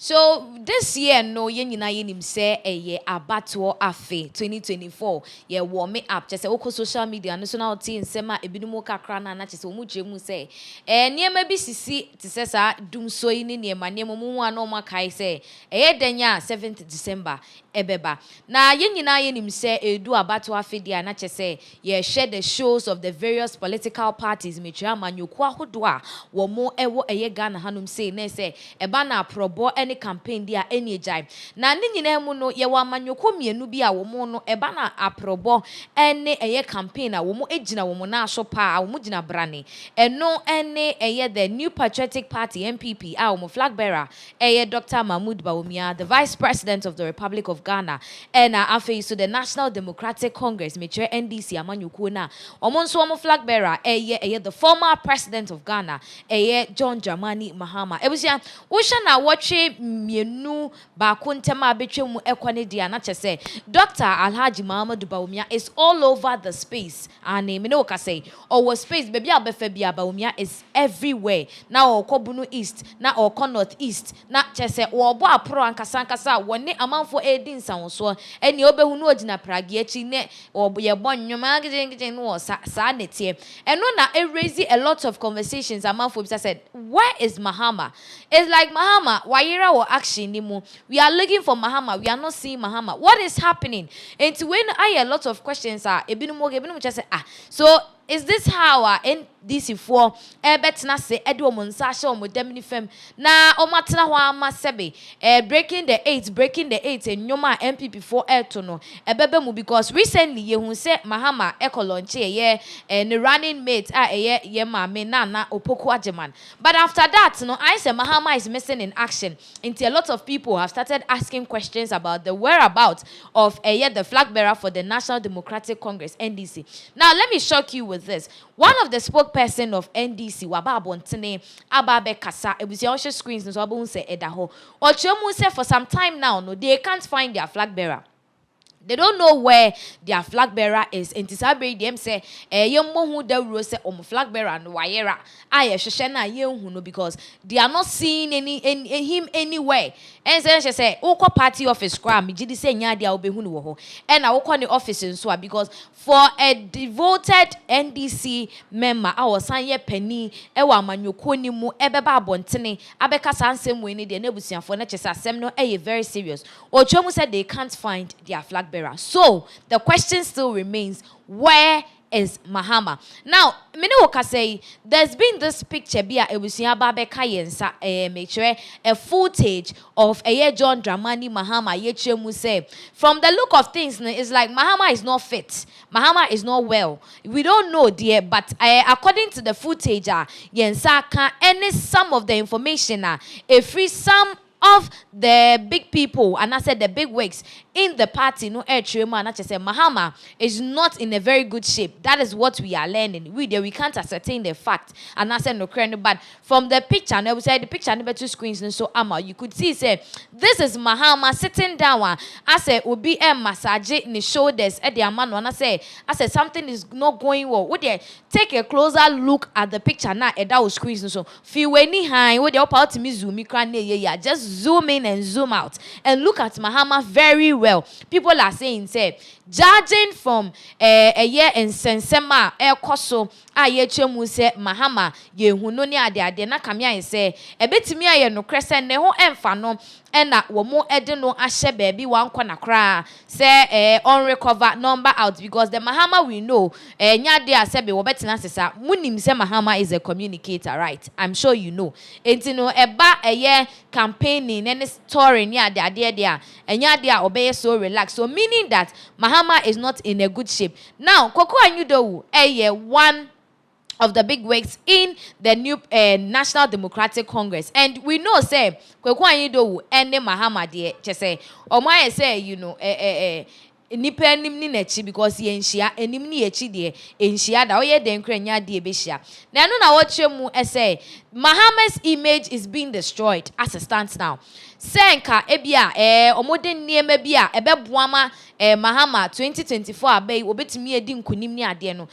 So this year no yen nyina yenim say eye abato afe 2024 ye warm me up just say social media no so na oti nsema ebinumu kakra na na chese omu jemu say niema bi sisi ti say sa dum so yi ni niema niema mu hu na makai say denya 7th December ebeba na yen nyina yenim say edu abato afe dia na chese ye share the shows of the various political parties metwa manyoku ahodo a wo mo ewo Ghana hanum say na say eba na probo any campaign dia any ejai na ne nyina mu no ye wa manyoko mienu bi a wo mo no eba na aprobo any campaign a wo mo ejina wo mo na aso pa wo mo jina brane eno any the New Patriotic Party NPP a wo mo flag bearer Dr. Mahmoud Bawumia, the Vice President of the Republic of Ghana, and afei so the National Democratic Congress metre NDC amanyoko na omo nso omo flag bearer the former President of Ghana John Dramani Mahama ebusia wo hwa na watwe mienu ba kontema betwemu ekwane dia na chese Dr. Alhaji Muhammadu Bawumia is all over the space and me no ka say our space baby abefa bia Bawumia is everywhere na okobunu east na oko north east na chese wo bo apro ankasa woni amanfo edin sanwo eni obehu no ogina pragi achi ne ye bonnwoma gije no sa netie eno na raise a lot of conversations amanfo said where is Mahama? It's like Mahama wayira or action nimu. We are looking for Mahama, we are not seeing Mahama. What is happening? And when I hear a lot of questions are ebinu just say so is this how NDC for betina say edu omonsa hye omodam ni fam na omatena ho ama sebe breaking the eight enyoma MPP for to no ebebe mu because recently ye hu say Mahama launch ye the running mate ye maame na Opoku Ajeman, but after that no I say Mahama is missing in action until a lot of people have started asking questions about the whereabouts of the flag bearer for the National Democratic Congress NDC. Now let me shock you with this. One of the spokesperson of NDC waba abontene ababe kasa ebusi on screens so abun say edaho ochemu say for some time now no they can't find their flag bearer. They don't know where their flag bearer is. And Tisabri them say, young who the rose flag bearer and wayera. I shana young because they are not seeing him anywhere. And then she say, Oko party office crime, Jidi say Nyadia Obehunu, and I walk on the office and so because for a devoted NDC member, our sanye penny, ewa manyokoni mu ebeba bontene, abeka sansem weni de nebusian for natures semno very serious. Ochomu said they can't find their flag bearer. So the question still remains, where is Mahama? Now, Minoka say there's been this picture bia ebusia babe kayensa make sure a footage of John Dramani Mahama yechemu say from the look of things it's like Mahama is not fit. Mahama is not well. We don't know dear, but according to the footage yensa can any some of the information free some of the big people and I said the big wigs in the party no and I just say Mahama is not in a very good shape. That is what we are learning. We can't ascertain the fact and I said no credit, but from the picture and I would say the picture number 2 screens and so you could see say this is Mahama sitting down. I said will be a massage in the shoulders at the man and I said something is not going well. Would you take a closer look at the picture now at that screens and so feel any high with the part to me zoom just zoom in and zoom out and look at Mahama very well. People are saying, say, judging from a year in Sensema, Koso, Ayechemu say, Mahama, ye who no near the na kamia say, a bit me I no crescent, ne ho enfano, and that wo mo edeno ashe baby one corner cry, say, on recover number out because the Mahama we know, nya dia sebe wo betina sesa, munim say Mahama is a communicator, right? I'm sure you know. Entino eba a year campaigning any story near the idea, and nya dia obey so relaxed. So meaning that Mahama is not in a good shape. Now, Koku Anyidohu, one of the big wigs in the new National Democratic Congress. And we know, say, Koku Anyidohu and Mahama, dear, just say, or my say, you know, nipa anim ni n'echi because ye nhia anim ni echi de nhia da oye den kranya de be hia na no na wo mu say Mahama's image is being destroyed as it stands now. Senka ebia omode niema bia ebeboama Mahama 2024 abai obetimi edi nkunim ni ade no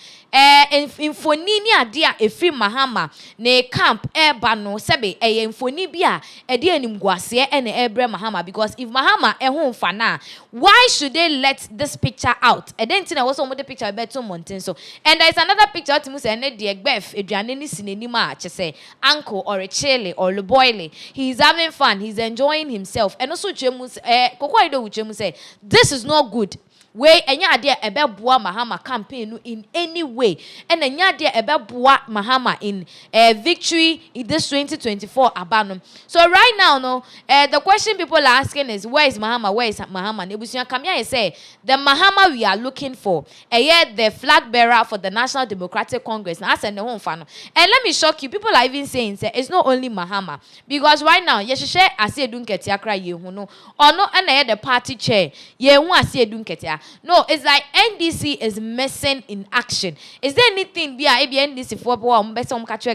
infoni ni ade a efi Mahama ne camp eba no sebe infoni bia ede animguase ene ebre Mahama because if Mahama ho mfa na why should they let this picture out edenti na wo so omode picture beto mountain so and there is another picture timu say ne de egbef eduane ni sinenima a chese uncle or a chili or a boily he's having fun he's enjoying himself and also Koku Anyidohu say this is not good way enya ade ebeboa Mahama campaign in any way and enya ade ebeboa Mahama in victory in this 2024 abanum. So right now no the question people are asking is where is Mahama nebusuan kamia say the Mahama we are looking for the flag bearer for the National Democratic Congress na asend the home fan. And let me shock you, people are even saying say it's not only Mahama because right now yeshye asiedun ketia kra yehu no ono na the party chair yehu asiedun ketia. No, it's like NDC is missing in action. Is there anything via NDC for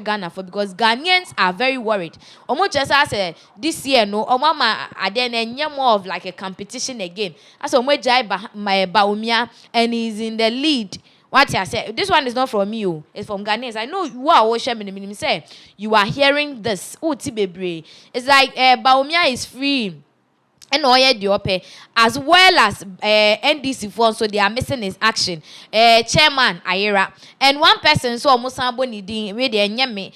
Ghana for because Ghanaians are very worried. Omo just say this year no, Omama are more of like a competition again. As Omo Jai Baumia and he's in the lead. What I say, this one is not from you, it's from Ghanaians. I know you are watching me say you are hearing this. Oh, Tibebre. It's like Baumia is free. And as well as NDC for so they are missing his action. Chairman Ayera and one person so almost somebody with the nyame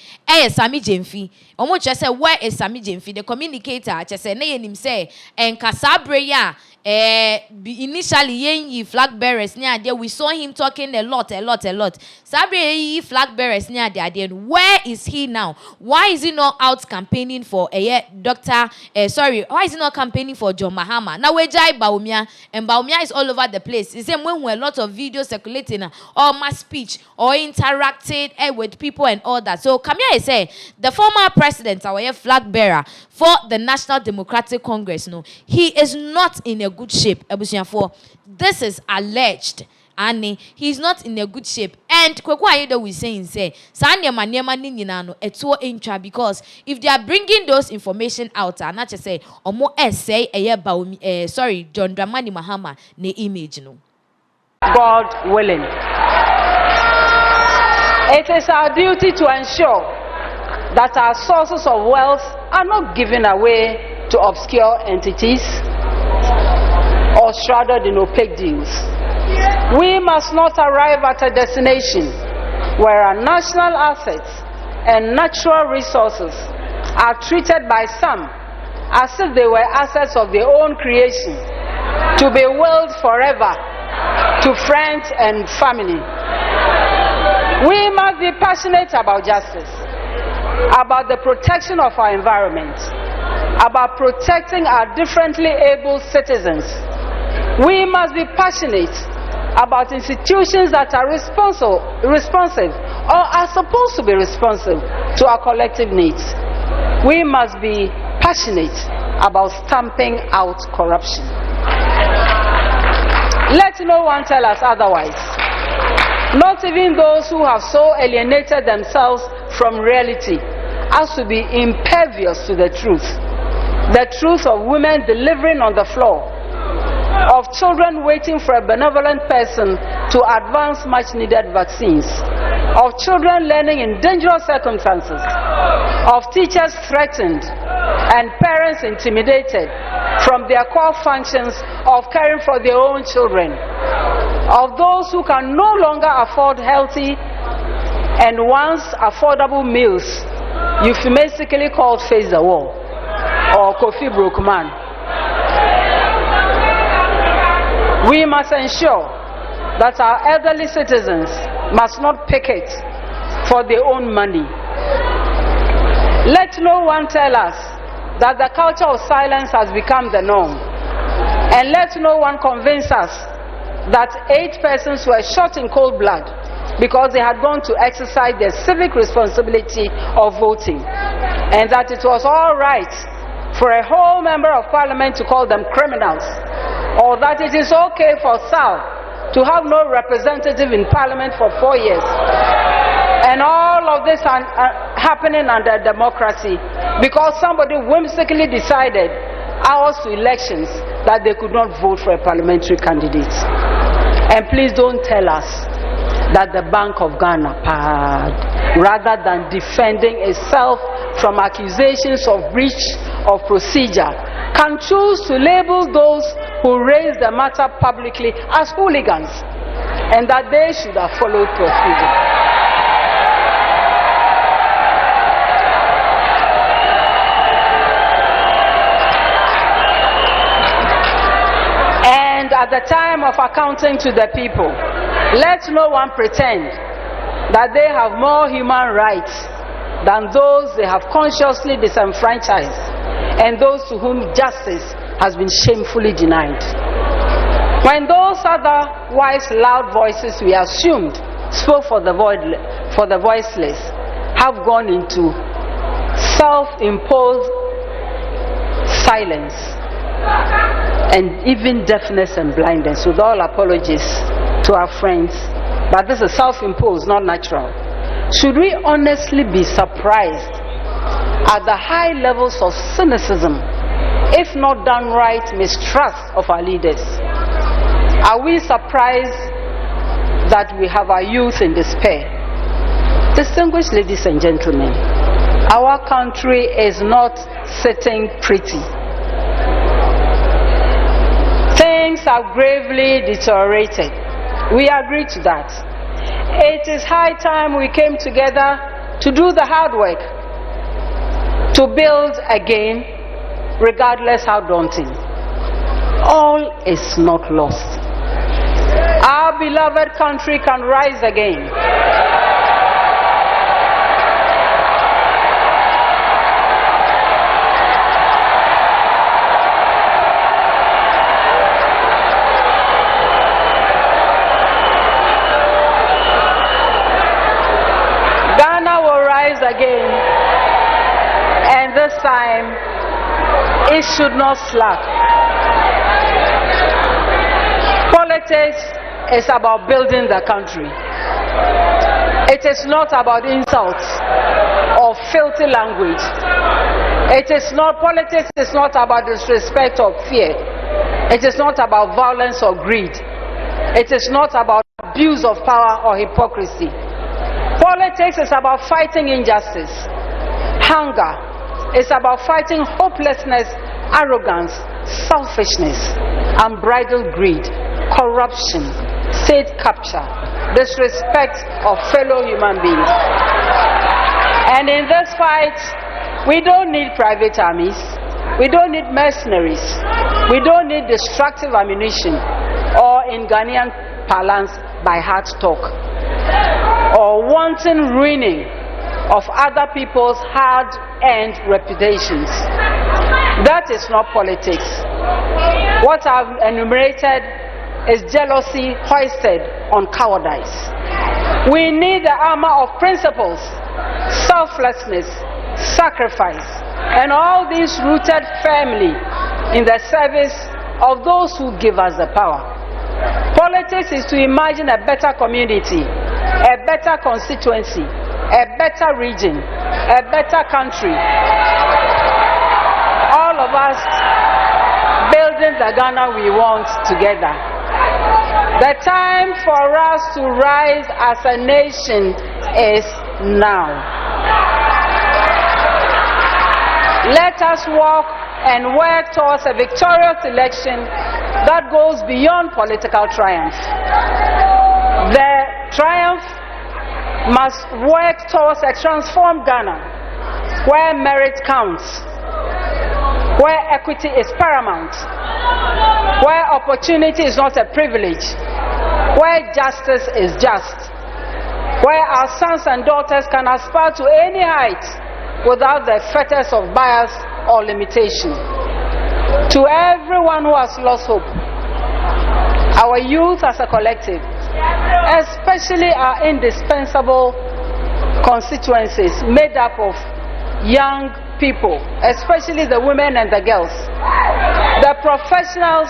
Sami Jemfi. Almost just say where is Sami Jemfi? The communicator just say him say and Kasabreya initially ye flag bearers near there we saw him talking a lot. Sabre flag bearers near there. Where is he now? Why is he not out campaigning for Why is he not campaigning for John Mahama? Now we jai Baumia and Baumia is all over the place. It's same when a lot of videos circulating or mass speech or interacted with people and all that. So Kamia say the former president, our flag bearer for the National Democratic Congress, no, he is not in a good shape. This is alleged. And he's not in a good shape. And Koku Anyidohu is saying, because if they are bringing those information out, and not just say, John Dramani Mahama, ne image no. God willing. It is our duty to ensure that our sources of wealth are not given away to obscure entities or shrouded in opaque deals. We must not arrive at a destination where our national assets and natural resources are treated by some as if they were assets of their own creation, to be willed forever to friends and family. We must be passionate about justice, about the protection of our environment, about protecting our differently abled citizens. We must be passionate about institutions that are responsive or are supposed to be responsive to our collective needs. We must be passionate about stamping out corruption. Let no one tell us otherwise. Not even those who have so alienated themselves from reality as to be impervious to the truth of women delivering on the floor, of children waiting for a benevolent person to advance much needed vaccines, of children learning in dangerous circumstances, of teachers threatened and parents intimidated from their core functions of caring for their own children, of those who can no longer afford healthy and once affordable meals, euphemistically called face the wall or Kofi broke man. We must ensure that our elderly citizens must not picket for their own money. Let no one tell us that the culture of silence has become the norm. And let no one convince us that 8 persons were shot in cold blood because they had gone to exercise their civic responsibility of voting, and that it was all right for a whole member of parliament to call them criminals or that it is okay for South to have no representative in parliament for 4 years. And all of this are happening under democracy because somebody whimsically decided hours to elections that they could not vote for a parliamentary candidate. And please don't tell us that the Bank of Ghana, rather than defending itself from accusations of breach of procedure, can choose to label those who raise the matter publicly as hooligans, and that they should have followed procedure. And at the time of accounting to the people, let no one pretend that they have more human rights than those they have consciously disenfranchised and those to whom justice has been shamefully denied. When those otherwise loud voices we assumed spoke for the voiceless have gone into self-imposed silence and even deafness and blindness, with all apologies to our friends, but this is self-imposed, not natural. Should we honestly be surprised at the high levels of cynicism, if not downright mistrust of our leaders? Are we surprised that we have our youth in despair? Distinguished ladies and gentlemen, our country is not sitting pretty. Things have gravely deteriorated. We agree to that. It is high time we came together to do the hard work, to build again, regardless how daunting. All is not lost. Our beloved country can rise again. Again, and this time it should not slack. Politics is about building the country. It is not about insults or filthy language. Politics is not about disrespect or fear. It is not about violence or greed. It is not about abuse of power or hypocrisy. Politics is about fighting injustice, hunger. It's about fighting hopelessness, arrogance, selfishness, unbridled greed, corruption, state capture, disrespect of fellow human beings. And in this fight, we don't need private armies. We don't need mercenaries. We don't need destructive ammunition, or in Ghanaian parlance, by heart talk, or wanton ruining of other people's hard-earned reputations. That is not politics. What I've enumerated is jealousy hoisted on cowardice. We need the armor of principles, selflessness, sacrifice, and all these rooted firmly in the service of those who give us the power. Politics is to imagine a better community, a better constituency, a better region, a better country. All of us building the Ghana we want together. The time for us to rise as a nation is now. Let us walk and work towards a victorious election that goes beyond political triumph. The triumph must work towards a transformed Ghana, where merit counts, where equity is paramount, where opportunity is not a privilege, where justice is just, where our sons and daughters can aspire to any height without the fetters of bias or limitation. To everyone who has lost hope, our youth as a collective, especially our indispensable constituencies made up of young people, especially the women and the girls, the professionals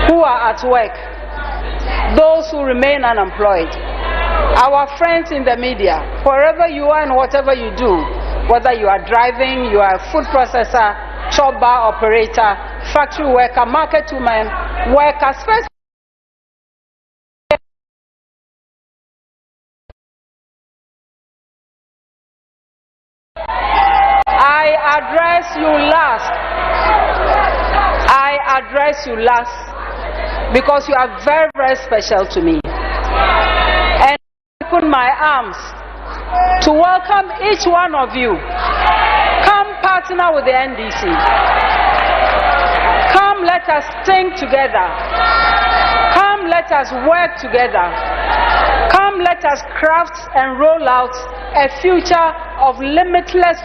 who are at work, those who remain unemployed, our friends in the media, wherever you are and whatever you do, whether you are driving, you are a food processor, chop bar operator, factory worker, market woman, worker, I address you last because you are very, very special to me. And I open my arms to welcome each one of you. Come partner with the NDC. Come let us think together. Come let us work together. Come let us craft and roll out a future of limitless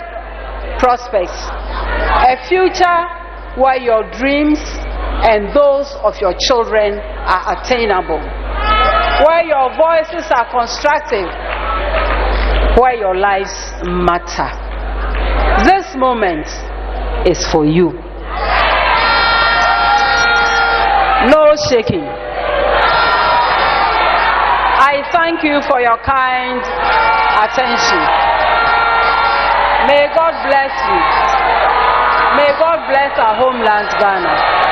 prospects. A future where your dreams and those of your children are attainable. Where your voices are constructive. Where your lives matter. This moment is for you. No shaking. I thank you for your kind attention. May God bless you. May God bless our homeland, Ghana.